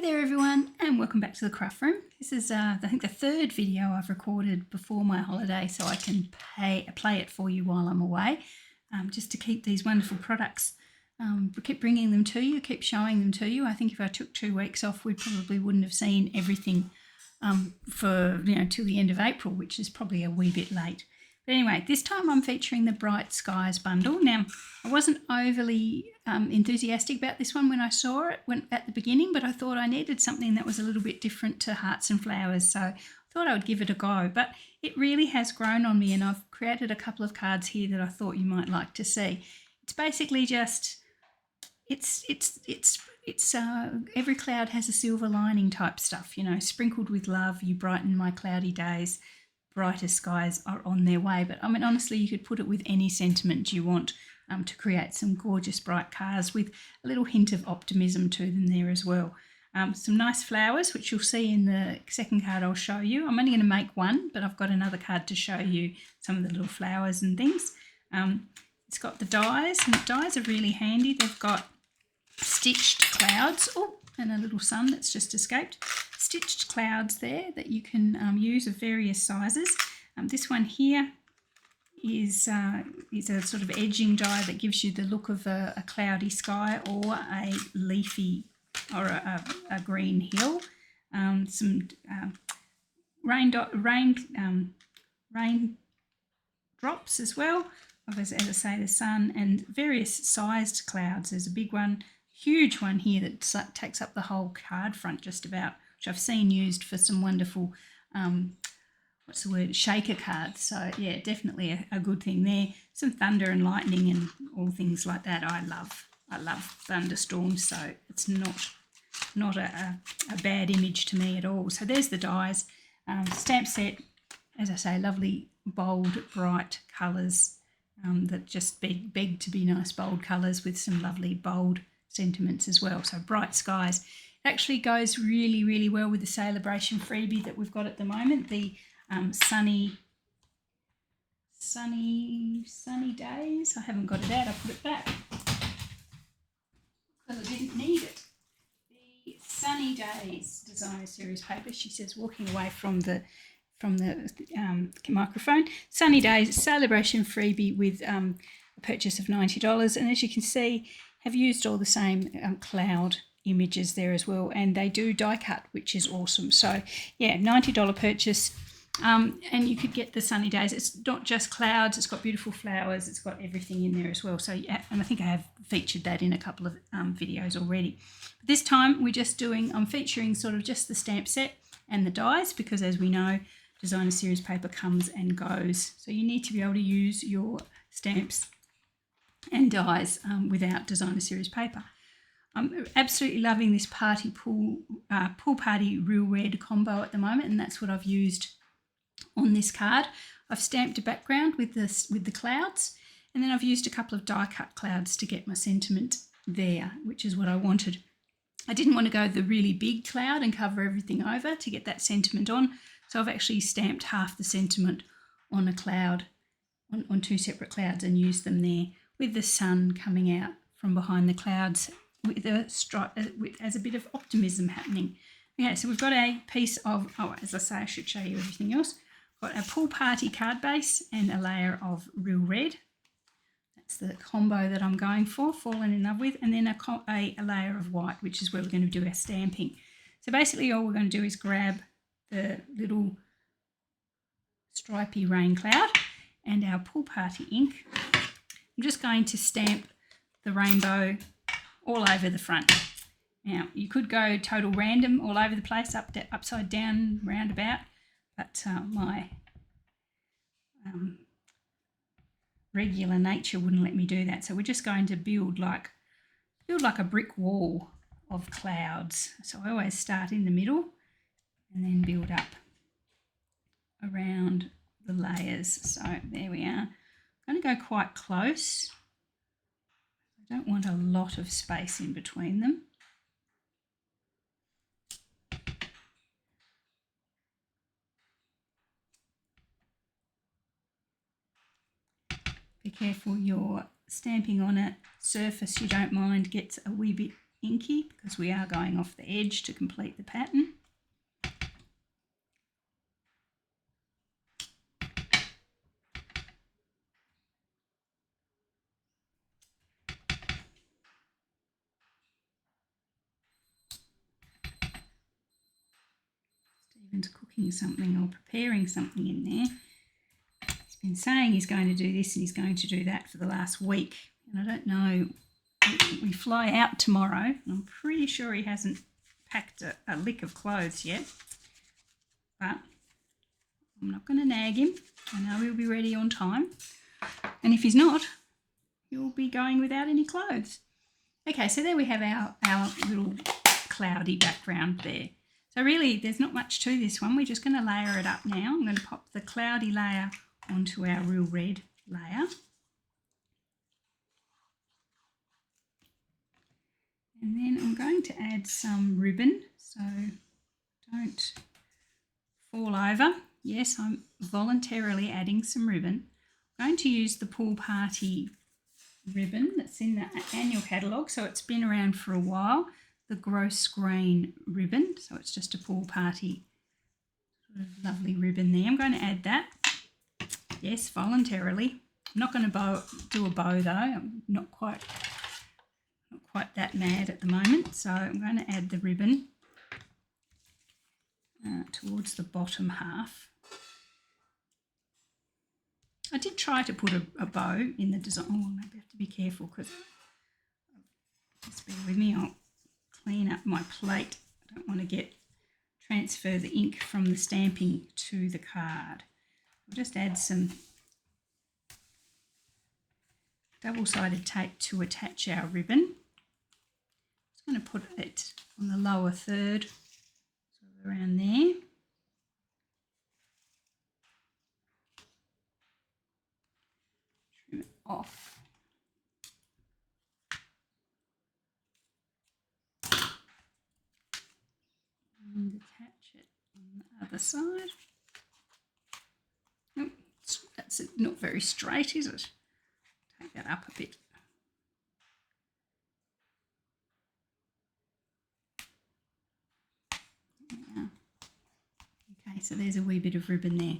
Hey there everyone, and welcome back to the craft room. This is I think the third video I've recorded before my holiday, so I can play it for you while I'm away, just to keep these wonderful products, keep bringing them to you, keep showing them to you. I think if I took 2 weeks off, we probably wouldn't have seen everything for till the end of April, which is probably a wee bit late. But anyway, this time I'm featuring the Bright Skies bundle. Now, I wasn't overly enthusiastic about this one when I saw it at the beginning, but I thought I needed something that was a little bit different to Hearts and Flowers, so I thought I would give it a go. But it really has grown on me, and I've created a couple of cards here that I thought you might like to see. It's basically just, every cloud has a silver lining type stuff, sprinkled with love, you brighten my cloudy days, brighter skies are on their way. But I mean, honestly, you could put it with any sentiment you want to create some gorgeous bright cards with a little hint of optimism to them there as well. Some nice flowers, which you'll see in the second card I'll show you. I'm only going to make one, but I've got another card to show you some of the little flowers and things. It's got the dies, and the dies are really handy. They've got stitched clouds, and a little sun that's just escaped. Stitched clouds there that you can use of various sizes. This one here is a sort of edging die that gives you the look of a cloudy sky or a leafy or a green hill. Some rain drops as well, as I say, the sun, and various sized clouds. There's a big one, huge one here that takes up the whole card front just about, which I've seen used for some wonderful shaker cards. So yeah, definitely a good thing there. Some thunder and lightning and all things like that. I love thunderstorms, so it's not a bad image to me at all. So there's the dies. Stamp set, as I say, lovely bold bright colours that just beg to be nice bold colours with some lovely bold sentiments as well. So Bright Skies. It actually goes really, really well with the Celebration freebie that we've got at the moment, the sunny days. I haven't got it out, I put it back because I didn't need it. The Sunny Days Designer Series paper, she says, walking away from the microphone. Sunny Days Celebration freebie with a purchase of $90, and as you can see, have used all the same cloud images there as well, and they do die cut, which is awesome. So yeah, $90 purchase, and you could get the Sunny Days. It's not just clouds, it's got beautiful flowers, it's got everything in there as well. So yeah, and I think I have featured that in a couple of videos already. But this time I'm featuring sort of just the stamp set and the dies, because as we know, Designer Series paper comes and goes, so you need to be able to use your stamps and dies without Designer Series paper. I'm absolutely loving this pool party real red combo at the moment, and that's what I've used on this card. I've stamped a background with the clouds, and then I've used a couple of die cut clouds to get my sentiment there, which is what I wanted. I didn't want to go the really big cloud and cover everything over to get that sentiment on, so I've actually stamped half the sentiment on a cloud, on 2 separate clouds, and used them there with the sun coming out from behind the clouds with as a bit of optimism happening. Okay, so we've got a piece of, as I say, I should show you everything else. Got a pool party card base and a layer of real red. That's the combo that I'm going for, fallen in love with, and then a layer of white, which is where we're going to do our stamping. So basically all we're going to do is grab the little stripy rain cloud and our pool party ink. I'm just going to stamp the rainbow all over the front. Now, you could go total random all over the place, upside down, roundabout, but my regular nature wouldn't let me do that. So we're just going to build like a brick wall of clouds. So I always start in the middle and then build up around the layers. So there we are. I'm going to go quite close. I don't want a lot of space in between them. Be careful your stamping on a surface you don't mind gets a wee bit inky because we are going off the edge to complete the pattern. Stephen's cooking something or preparing something in there. He's been saying he's going to do this and he's going to do that for the last week. And I don't know, we fly out tomorrow. I'm pretty sure he hasn't packed a lick of clothes yet. But I'm not going to nag him. I know he'll be ready on time. And if he's not, he'll be going without any clothes. Okay, so there we have our little cloudy background there. So really, there's not much to this one. We're just going to layer it up now. I'm going to pop the cloudy layer onto our real red layer. And then I'm going to add some ribbon, so don't fall over. Yes, I'm voluntarily adding some ribbon. I'm going to use the Pool Party ribbon that's in the annual catalogue, so it's been around for a while. The gross grain ribbon, so it's just a Pool Party sort of lovely ribbon there. I'm going to add that, yes, voluntarily. I'm not going to do a bow though. I'm not quite that mad at the moment, so I'm going to add the ribbon towards the bottom half. I did try to put a bow in the design. Oh, maybe I have to be careful because, just bear with me, I'll clean up my plate. I don't want to transfer the ink from the stamping to the card. I'll just add some double-sided tape to attach our ribbon. I'm going to put it on the lower third, so around there. Trim it off. And attach it on the other side. Oh, that's not very straight, is it? Take that up a bit. Okay, so there's a wee bit of ribbon there.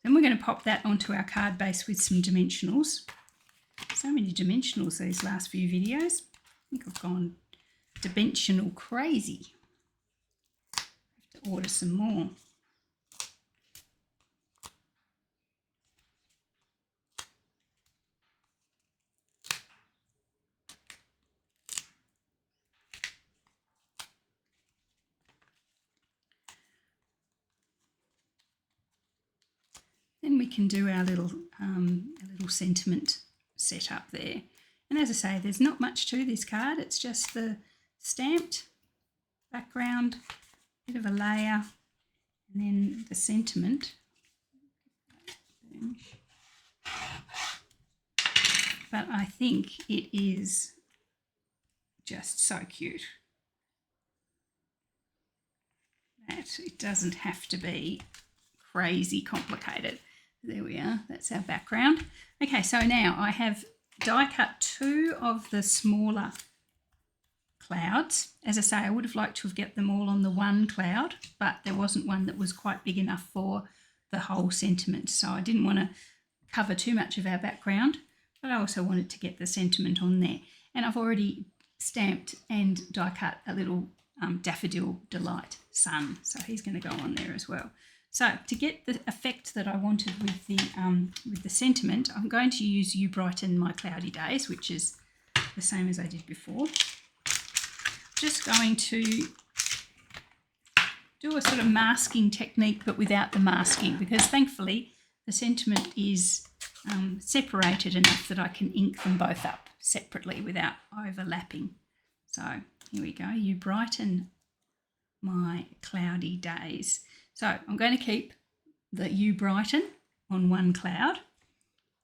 Then we're going to pop that onto our card base with some dimensionals. So many dimensionals these last few videos. I think I've gone dimensional crazy. I have to order some more. Then we can do our little sentiment setup there. And as I say, there's not much to this card. It's just the stamped background, bit of a layer, and then the sentiment. But I think it is just so cute that it doesn't have to be crazy complicated. There we are, that's our background. Okay, so now I have die cut 2 of the smaller clouds. As I say, I would have liked to have get them all on the one cloud, but there wasn't one that was quite big enough for the whole sentiment. So I didn't want to cover too much of our background, but I also wanted to get the sentiment on there. And I've already stamped and die cut a little Daffodil Delight sun, so he's going to go on there as well. So to get the effect that I wanted with the sentiment, I'm going to use You Brighten My Cloudy Days, which is the same as I did before. Just going to do a sort of masking technique, but without the masking, because thankfully the sentiment is separated enough that I can ink them both up separately without overlapping. So here we go, You Brighten My Cloudy Days. So I'm going to keep the You Brighten on one cloud,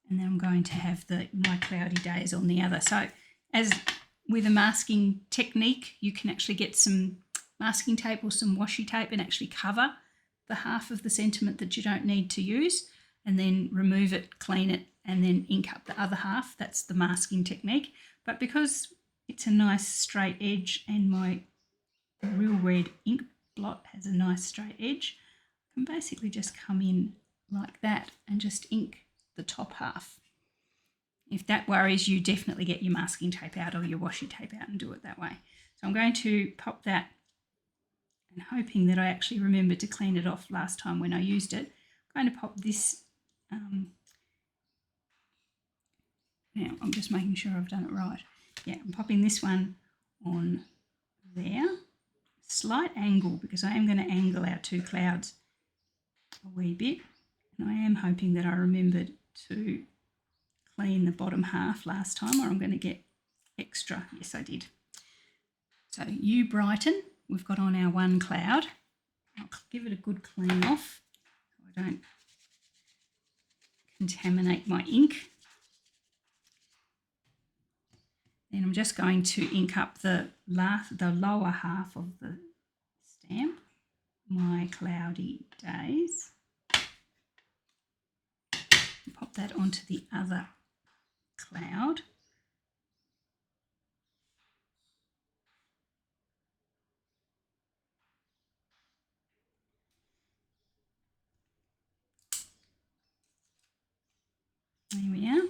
and then I'm going to have My Cloudy Days on the other. So as with a masking technique, you can actually get some masking tape or some washi tape and actually cover the half of the sentiment that you don't need to use, and then remove it, clean it, and then ink up the other half. That's the masking technique. But because it's a nice straight edge, and my real red ink blot has a nice straight edge. I can basically just come in like that and just ink the top half. If that worries you, definitely get your masking tape out or your washi tape out and do it that way. So I'm going to pop that, and hoping that I actually remembered to clean it off last time when I used it. I'm going to pop this, now I'm just making sure I've done it right. Yeah, I'm popping this one on there. Slight angle, because I am going to angle our two clouds a wee bit. And I am hoping that I remembered to clean the bottom half last time, or I'm going to get extra. Yes, I did. So You Brighten, we've got on our one cloud. I'll give it a good clean off so I don't contaminate my ink. Then I'm just going to ink up the lower half of the stamp, My Cloudy Days. Pop that onto the other cloud. There we are.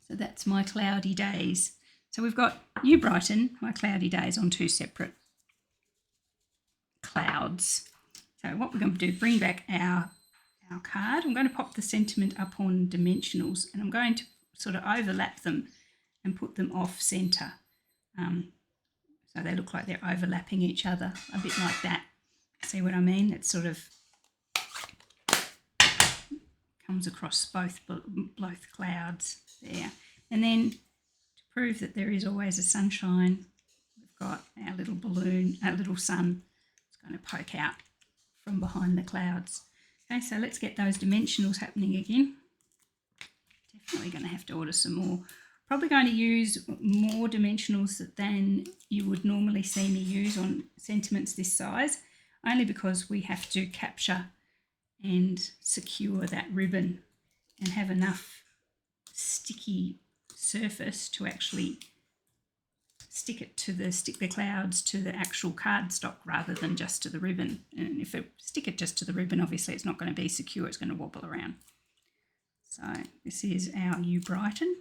So that's My Cloudy Days. So we've got You Brighten, My Cloudy Days on two separate clouds. So what we're going to do, bring back our card. I'm going to pop the sentiment up on dimensionals, and I'm going to sort of overlap them and put them off centre. So they look like they're overlapping each other, a bit like that. See what I mean? It sort of comes across both clouds there. And then to prove that there is always a sunshine, we've got our little balloon, our little sun. It's going to poke out from behind the clouds. Okay, so let's get those dimensionals happening again. Definitely going to have to order some more. Probably going to use more dimensionals than you would normally see me use on sentiments this size, only because we have to capture and secure that ribbon and have enough sticky surface to actually stick the clouds to the actual cardstock rather than just to the ribbon. And if I stick it just to the ribbon, obviously it's not going to be secure, it's going to wobble around. So this is our You Brighten.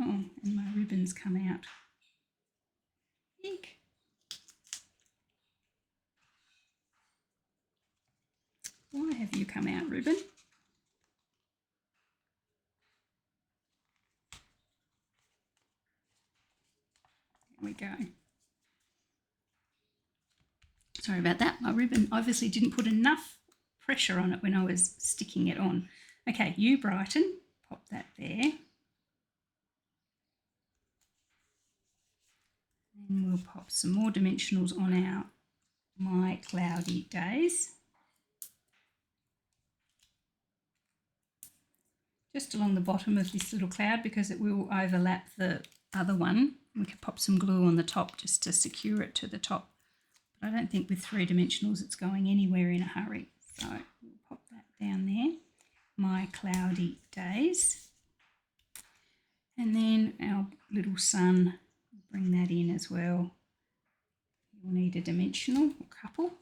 Oh, and my ribbons come out. Eek. Why have you come out, ribbon? There we go. Sorry about that. My ribbon obviously didn't put enough pressure on it when I was sticking it on. Okay, You Brighten. Pop that there. And we'll pop some more dimensionals on our My Cloudy Days. Just along the bottom of this little cloud, because it will overlap the other one. We could pop some glue on the top just to secure it to the top. But I don't think with 3 dimensionals it's going anywhere in a hurry. So we'll pop that down there. My Cloudy Days. And then our little sun, bring that in as well. You'll need a dimensional, a couple.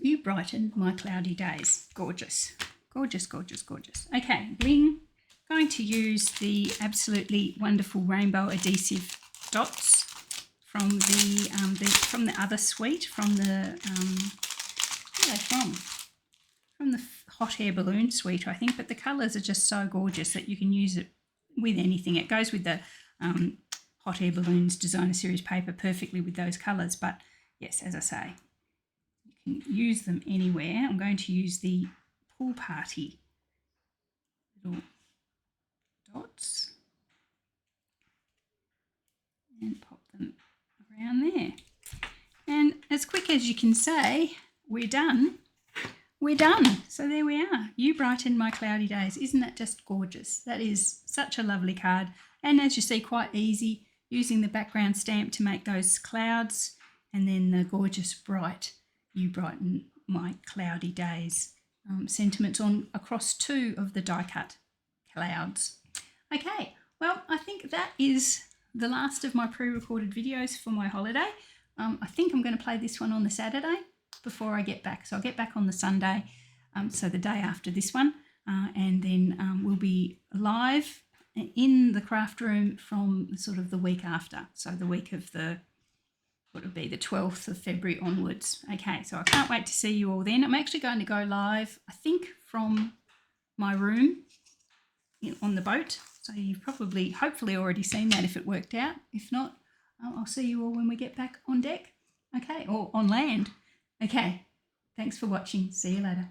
You brighten my cloudy days. Gorgeous. Gorgeous, gorgeous, gorgeous. Okay, bling. Going to use the absolutely wonderful rainbow adhesive dots from the other suite, from the where are they from? From the hot air balloon suite, I think. But the colours are just so gorgeous that you can use it with anything. It goes with the hot air balloons designer series paper perfectly with those colours. But yes, as I say, you can use them anywhere. I'm going to use the pool party little dots and pop them around there. And as quick as you can say, we're done. We're done. So there we are. You brighten my cloudy days. Isn't that just gorgeous? That is such a lovely card. And as you see, quite easy, using the background stamp to make those clouds, and then the gorgeous bright You Brighten My Cloudy Days sentiments on across 2 of the die cut clouds. Okay, well, I think that is the last of my pre-recorded videos for my holiday. I think I'm going to play this one on the Saturday before I get back. So I'll get back on the Sunday, so the day after this one, and then we'll be live in the craft room from sort of the week after. So the week of what would be the 12th of February onwards. Okay, so I can't wait to see you all then. I'm actually going to go live, I think, from my room on the boat. So you've probably, hopefully already seen that if it worked out. If not, I'll see you all when we get back on deck. Okay, or on land. Okay, thanks for watching. See you later.